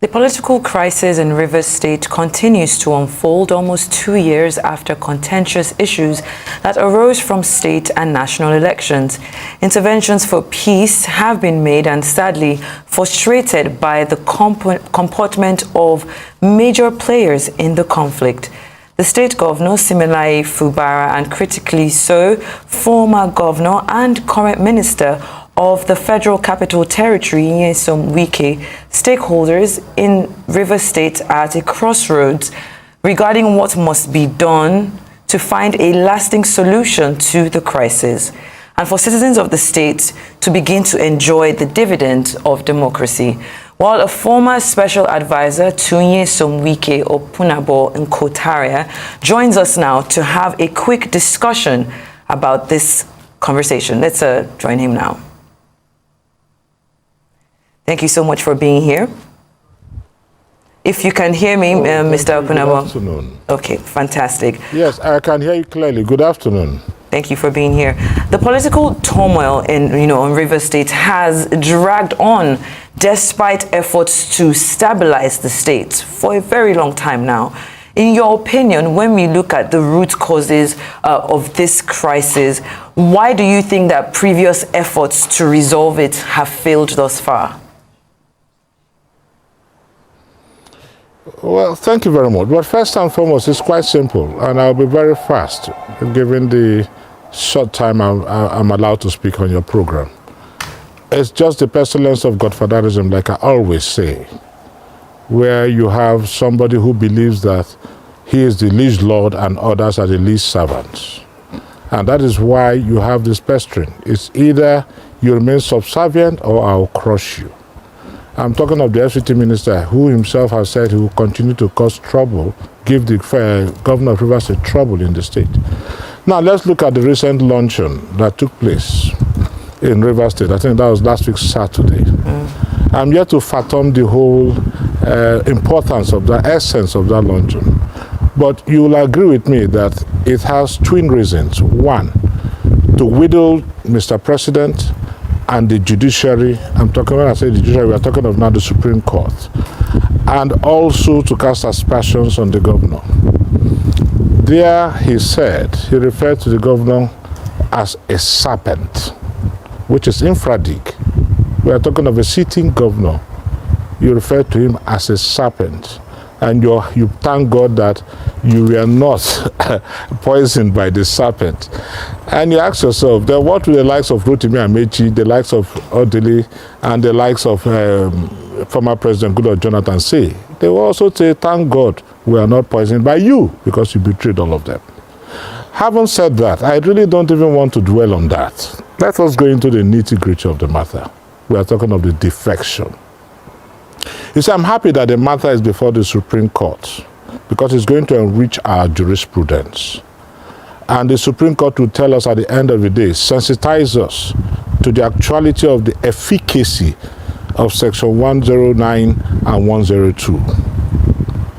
The political crisis in Rivers State continues to unfold almost 2 years after contentious issues that arose from state and national elections. Interventions for peace have been made and sadly frustrated by the comportment of major players in the conflict. The state governor, Similaye Fubara, and critically so, former governor and current minister of the Federal Capital Territory, Nyesom Wike, stakeholders in Rivers State are at a crossroads regarding what must be done to find a lasting solution to the crisis and for citizens of the state to begin to enjoy the dividends of democracy. While a former special advisor to Nyesom Wike, Opunabo Ino-Tariah, joins us now to have a quick discussion about this conversation. Let's join him now. Thank you so much for being here. If you can hear me, Mr. Opunabo. Good afternoon. Okay, fantastic. Yes, I can hear you clearly. Good afternoon. Thank you for being here. The political turmoil in Rivers State has dragged on despite efforts to stabilize the state for a very long time now. In your opinion, when we look at the root causes of this crisis, why do you think that previous efforts to resolve it have failed thus far? Well, thank you very much. But first and foremost, it's quite simple, and I'll be very fast, given the short time I'm allowed to speak on your program. It's just the pestilence of godfatherism, like I always say, where you have somebody who believes that he is the liege lord and others are the liege servants. And that is why you have this pestering. It's either you remain subservient or I'll crush you. I'm talking of the FCT minister who himself has said he will continue to cause trouble, give the governor of Rivers State trouble in the state. Now let's look at the recent luncheon that took place in Rivers State. I think that was last week Saturday. I'm yet to fathom the whole importance of the essence of that luncheon. But you will agree with me that it has twin reasons. One, to wheedle Mr. President and the judiciary. I'm talking, when I say the judiciary, we are talking of now the Supreme Court. And also to cast aspersions on the governor. There he said, he referred to the governor as a serpent, which is infradig. We are talking of a sitting governor. You refer to him as a serpent. And you thank God that you were not poisoned by the serpent. And you ask yourself, then what will the likes of Rotimi Amechi, the likes of Odili, and the likes of former President Goodluck Jonathan say? They will also say, thank God we are not poisoned by you, because you betrayed all of them. Having said that, I really don't even want to dwell on that. Let us go into the nitty-gritty of the matter. We are talking of the defection. You see, I'm happy that the matter is before the Supreme Court because it's going to enrich our jurisprudence. And the Supreme Court will tell us at the end of the day, sensitize us to the actuality of the efficacy of Section 109 and 102.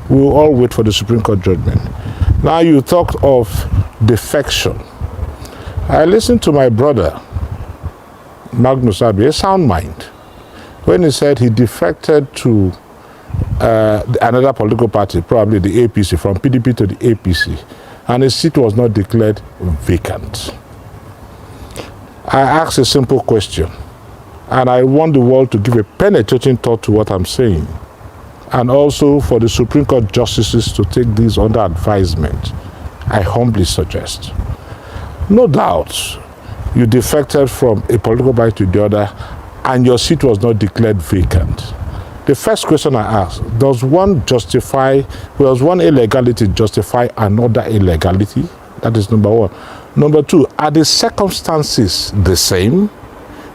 We will all wait for the Supreme Court judgment. Now you talked of defection. I listened to my brother, Magnus Abi, a sound mind, when he said he defected to another political party, probably the APC, from PDP to the APC, and his seat was not declared vacant. I asked a simple question, and I want the world to give a penetrating thought to what I'm saying, and also for the Supreme Court justices to take this under advisement. I humbly suggest. No doubt, you defected from a political party to the other, and your seat was not declared vacant. The first question I asked, does one illegality justify another illegality? That is number one. Number two, are the circumstances the same?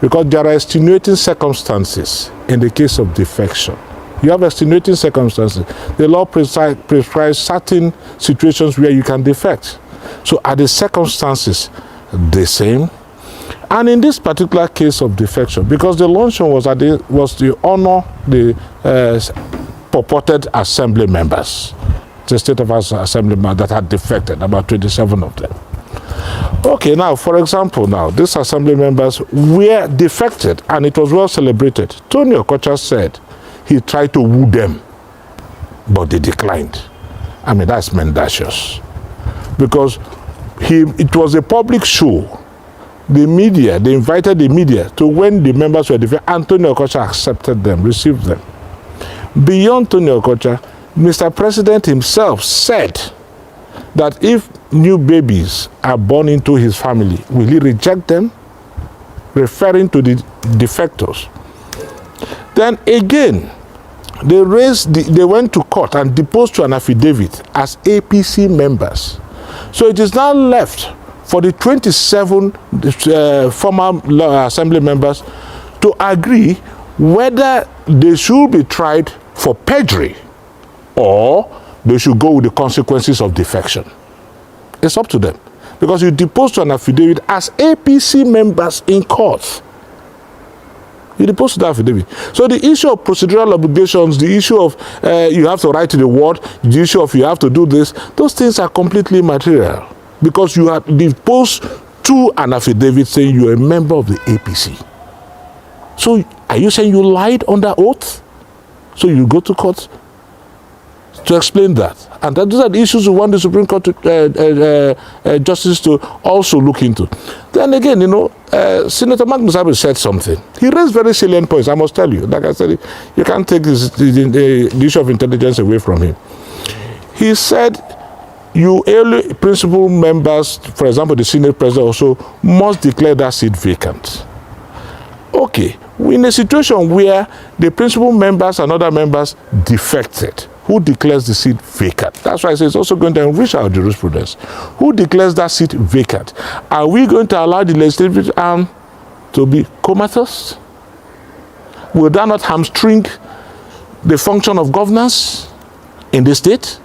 Because there are extenuating circumstances in the case of defection. You have extenuating circumstances. The law prescribes certain situations where you can defect. So are the circumstances the same? And in this particular case of defection, because the luncheon was to honor the purported assembly members, the State of Assembly members that had defected, about 27 of them. Okay, now, for example, now, these assembly members were defected, and it was well celebrated. Tony Okocha said he tried to woo them, but they declined. I mean, that's mendacious. Because it was a public show. The media, they invited the media to when the members were defeated. Antonio Okocha accepted them, received them. Beyond Tony Okocha, Mr. President himself said that if new babies are born into his family, will he reject them? Referring to the defectors. Then again, they went to court and deposed to an affidavit as APC members. So it is now left for the 27 former assembly members to agree whether they should be tried for perjury or they should go with the consequences of defection. It's up to them. Because you deposed to an affidavit as APC members in court. You deposed to the affidavit. So the issue of procedural obligations, the issue of you have to write to the ward, the issue of you have to do this, those things are completely immaterial. Because you have deposed to an affidavit saying you're a member of the APC. So are you saying you lied under oath? So you go to court to explain that. And those are the issues we want the Supreme Court justice to also look into. Then again, Senator Magnus Abbey said something. He raised very salient points, I must tell you. Like I said, you can't take the issue of intelligence away from him. He said, you early principal members, for example, the Senate President also, must declare that seat vacant. Okay, we're in a situation where the principal members and other members defected. Who declares the seat vacant? That's why I say it's also going to enrich our jurisprudence. Who declares that seat vacant? Are we going to allow the legislative arm to be comatose? Will that not hamstring the function of governance in the state?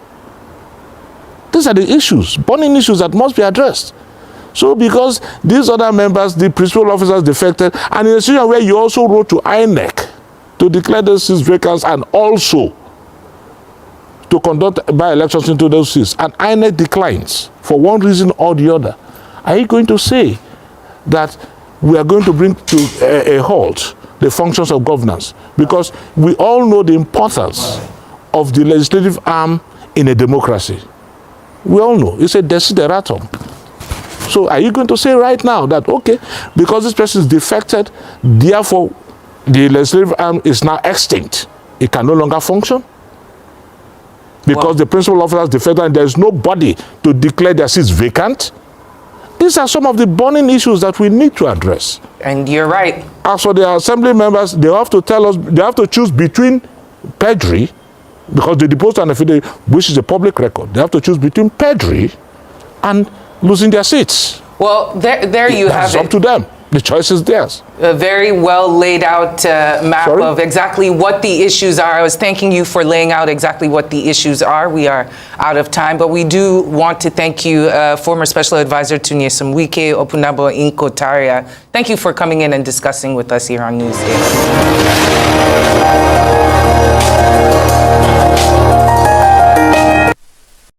These are the issues, burning issues that must be addressed. So because these other members, the principal officers defected, and in a situation where you also wrote to INEC to declare those seats vacant and also to conduct by-elections into those seats, and INEC declines for one reason or the other, are you going to say that we are going to bring to a halt the functions of governance? Because we all know the importance of the legislative arm in a democracy. We all know. It's a desideratum. So are you going to say right now that, okay, because this person is defected, therefore the legislative arm is now extinct? It can no longer function? Because the principal officers defected and there's nobody to declare their seats vacant? These are some of the burning issues that we need to address. And you're right. As for the assembly members, they have to tell us, they have to choose between perjury, because they deposed an affidavit, which is a public record. They have to choose between perjury and losing their seats. Well, there you have it. It's up to them. The choice is theirs. A very well laid out map of exactly what the issues are. I was thanking you for laying out exactly what the issues are. We are out of time, but we do want to thank you, former Special Advisor to Nyesom Wike, Opunabo Ino-Tariah. Thank you for coming in and discussing with us here on Newsday.